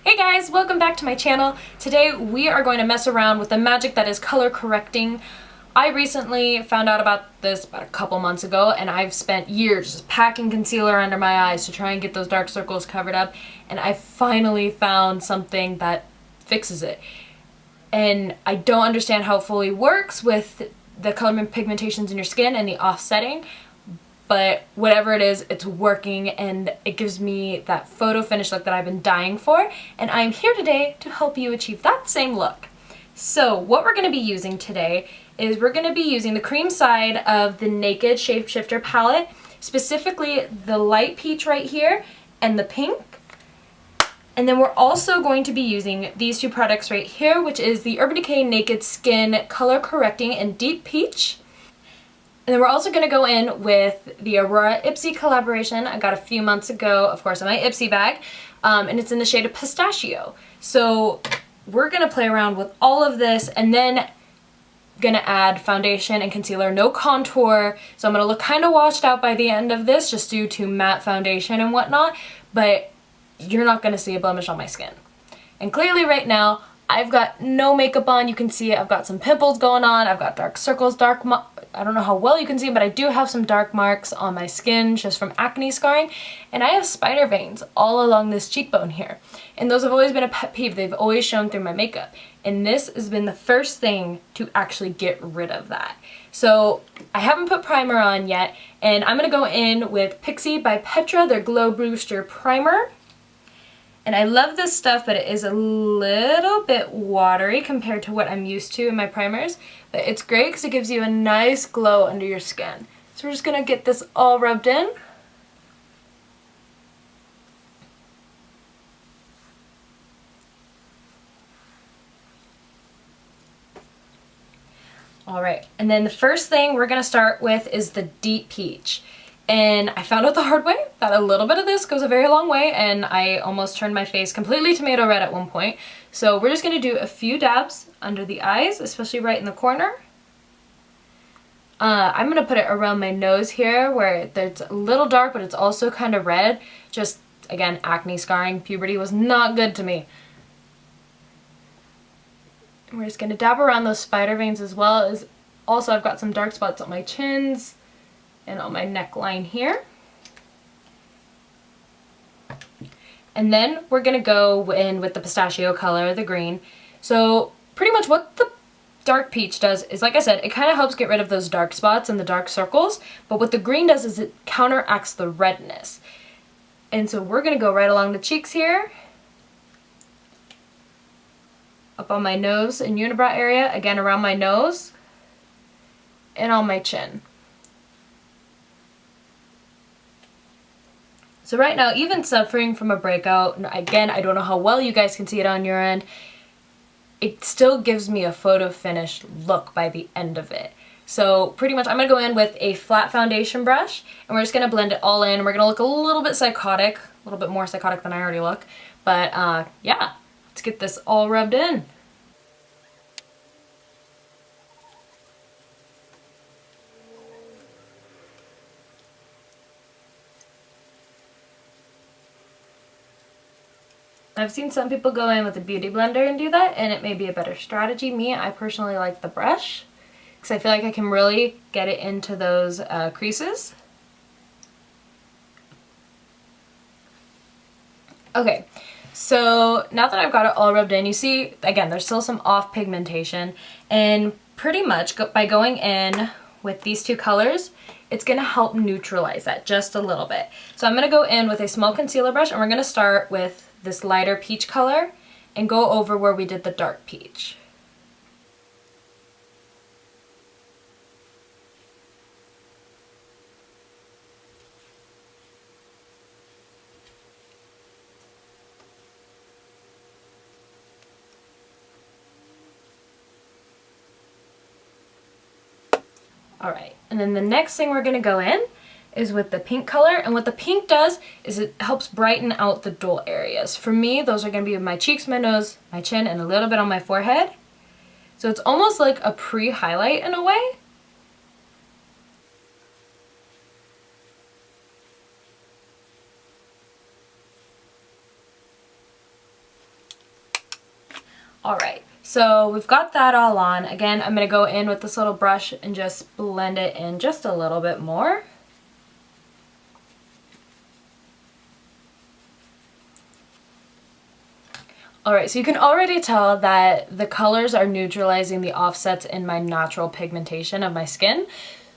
Hey guys, welcome back to my channel. Today we are going to mess around with the magic that is color correcting. I recently found out about this about a couple months ago, and I've spent years just packing concealer under my eyes to try and get those dark circles covered up, and I finally found something that fixes it. And I don't understand how it fully works with the color pigmentations in your skin and the offsetting, but whatever it is, it's working and it gives me that photo finish look that I've been dying for, and I'm here today to help you achieve that same look. So what we're going to be using today is we're going to be using the cream side of the Naked Shapeshifter palette, specifically the light peach right here and the pink. And then we're also going to be using these two products right here, which is the Urban Decay Naked Skin Color Correcting in Deep Peach. And then we're also going to go in with the Aurora Ipsy collaboration I got a few months ago, of course, in my Ipsy bag, and it's in the shade of Pistachio. So we're going to play around with all of this and then going to add foundation and concealer, no contour. So I'm going to look kind of washed out by the end of this just due to matte foundation and whatnot, but you're not going to see a blemish on my skin. And clearly right now, I've got no makeup on. You can see I've got some pimples going on. I've got dark circles, I don't know how well you can see, but I do have some dark marks on my skin just from acne scarring. And I have spider veins all along this cheekbone here. And those have always been a pet peeve. They've always shown through my makeup. And this has been the first thing to actually get rid of that. So I haven't put primer on yet. And I'm going to go in with Pixie by Petra, their Glow Booster Primer. And I love this stuff, but it is a little bit watery compared to what I'm used to in my primers. But it's great because it gives you a nice glow under your skin. So we're just going to get this all rubbed in. Alright, and then the first thing we're going to start with is the Deep Peach. And I found out the hard way that a little bit of this goes a very long way, and I almost turned my face completely tomato red at one point. So we're just going to do a few dabs under the eyes, especially right in the corner. I'm going to put it around my nose here where it's a little dark, but it's also kind of red. Just, again, acne scarring. Puberty was not good to me. And we're just going to dab around those spider veins as well. As also, I've got some dark spots on my chins and on my neckline here. And then we're going to go in with the pistachio color, the green. So pretty much what the dark peach does is, like I said, it kind of helps get rid of those dark spots and the dark circles, but what the green does is it counteracts the redness. And so we're going to go right along the cheeks here, up on my nose and unibrow area, again around my nose, and on my chin. So right now, even suffering from a breakout, again, I don't know how well you guys can see it on your end, it still gives me a photo finish look by the end of it. So pretty much I'm going to go in with a flat foundation brush, and we're just going to blend it all in. We're going to look a little bit psychotic, a little bit more psychotic than I already look. But yeah, let's get this all rubbed in. I've seen some people go in with a beauty blender and do that, and it may be a better strategy. Me, I personally like the brush because I feel like I can really get it into those creases. Okay, so now that I've got it all rubbed in, you see, again, there's still some off pigmentation, and pretty much by going in with these two colors, it's going to help neutralize that just a little bit. So I'm going to go in with a small concealer brush, and we're going to start with this lighter peach color and go over where we did the dark peach. Alright, and then the next thing we're going to go in is with the pink color, and what the pink does is it helps brighten out the dull areas. For me, those are going to be my cheeks, my nose, my chin, and a little bit on my forehead. So it's almost like a pre-highlight in a way. Alright, so we've got that all on. Again, I'm going to go in with this little brush and just blend it in just a little bit more. Alright, so you can already tell that the colors are neutralizing the offsets in my natural pigmentation of my skin.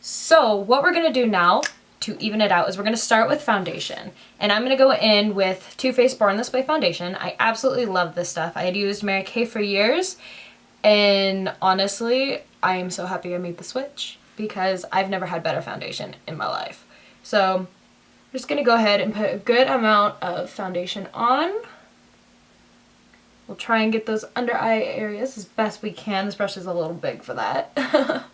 So what we're going to do now to even it out is we're going to start with foundation. And I'm going to go in with Too Faced Born This Way foundation. I absolutely love this stuff. I had used Mary Kay for years, and honestly, I am so happy I made the switch because I've never had better foundation in my life. So I'm just going to go ahead and put a good amount of foundation on. We'll try and get those under eye areas as best we can. This brush is a little big for that.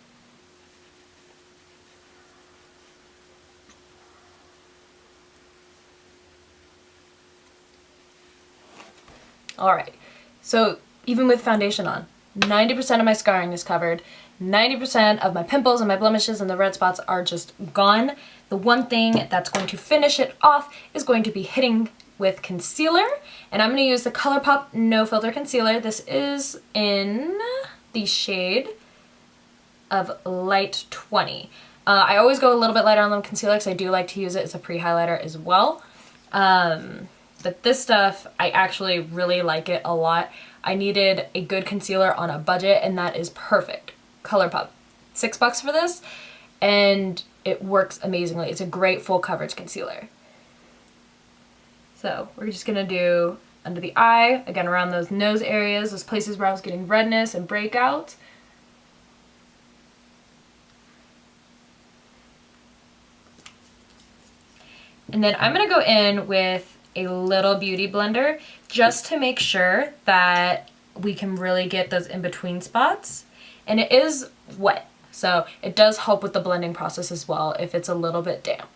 Alright, so even with foundation on, 90% of my scarring is covered, 90% of my pimples and my blemishes and the red spots are just gone. The one thing that's going to finish it off is going to be hitting with concealer, and I'm going to use the ColourPop No Filter Concealer. This is in the shade of Light 20. I always go a little bit lighter on the concealer because I do like to use it as a pre-highlighter as well. But this stuff, I actually really like it a lot. I needed a good concealer on a budget, and that is perfect. ColourPop, $6 for this, and it works amazingly. It's a great full coverage concealer. So we're just gonna do under the eye, again around those nose areas, those places where I was getting redness and breakouts. And then I'm gonna go in with a little beauty blender just to make sure that we can really get those in between spots. And it is wet, so it does help with the blending process as well if it's a little bit damp.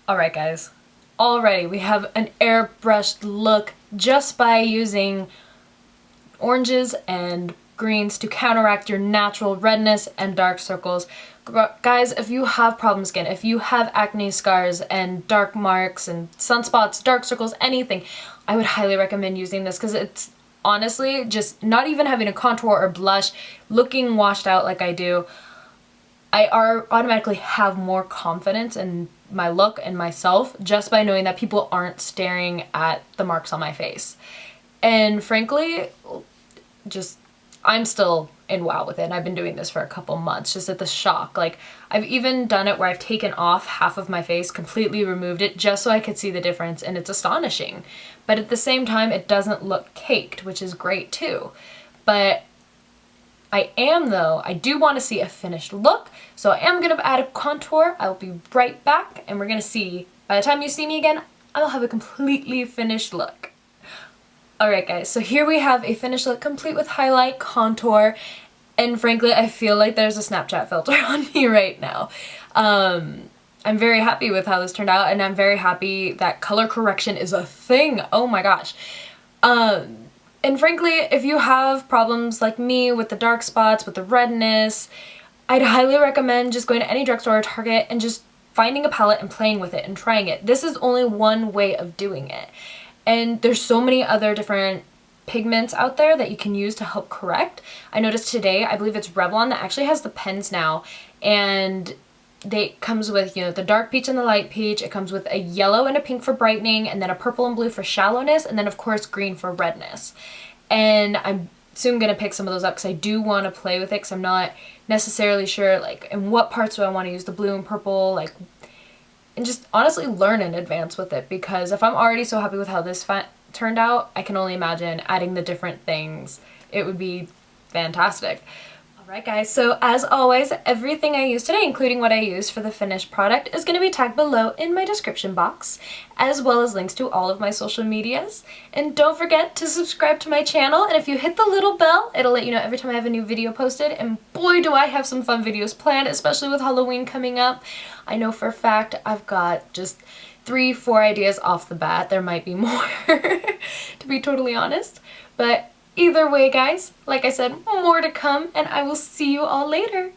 Alright guys, already we have an airbrushed look just by using oranges and greens to counteract your natural redness and dark circles. Guys, if you have problem skin, if you have acne scars and dark marks and sunspots, dark circles, anything, I would highly recommend using this because it's honestly just not even having a contour or blush, looking washed out like I do. I automatically have more confidence in my look and myself just by knowing that people aren't staring at the marks on my face. And frankly, just I'm still in wow with it, and I've been doing this for a couple months just at the shock. Like, I've even done it where I've taken off half of my face, completely removed it just so I could see the difference, and it's astonishing. But at the same time, it doesn't look caked, which is great too. But I do want to see a finished look, so I am going to add a contour. I will be right back, and we're going to see, by the time you see me again, I'll have a completely finished look. Alright guys, so here we have a finished look complete with highlight, contour, and frankly I feel like there's a Snapchat filter on me right now. I'm very happy with how this turned out, and I'm very happy that color correction is a thing. Oh my gosh. And frankly, if you have problems like me with the dark spots, with the redness, I'd highly recommend just going to any drugstore or Target and just finding a palette and playing with it and trying it. This is only one way of doing it. And there's so many other different pigments out there that you can use to help correct. I noticed today, I believe it's Revlon that actually has the pens now, and they comes with, you know, the dark peach and the light peach. It comes with a yellow and a pink for brightening, and then a purple and blue for shallowness, and then of course green for redness. And I'm soon gonna pick some of those up because I do want to play with it because I'm not necessarily sure like in what parts do I want to use the blue and purple, like, and just honestly learn in advance with it, because if I'm already so happy with how this turned out, I can only imagine adding the different things. It would be fantastic. Alright guys, so as always, everything I use today, including what I used for the finished product, is going to be tagged below in my description box, as well as links to all of my social medias. And don't forget to subscribe to my channel, and if you hit the little bell, it'll let you know every time I have a new video posted, and boy do I have some fun videos planned, especially with Halloween coming up. I know for a fact I've got just 3-4 ideas off the bat. There might be more, to be totally honest. But either way, guys, like I said, more to come, and I will see you all later.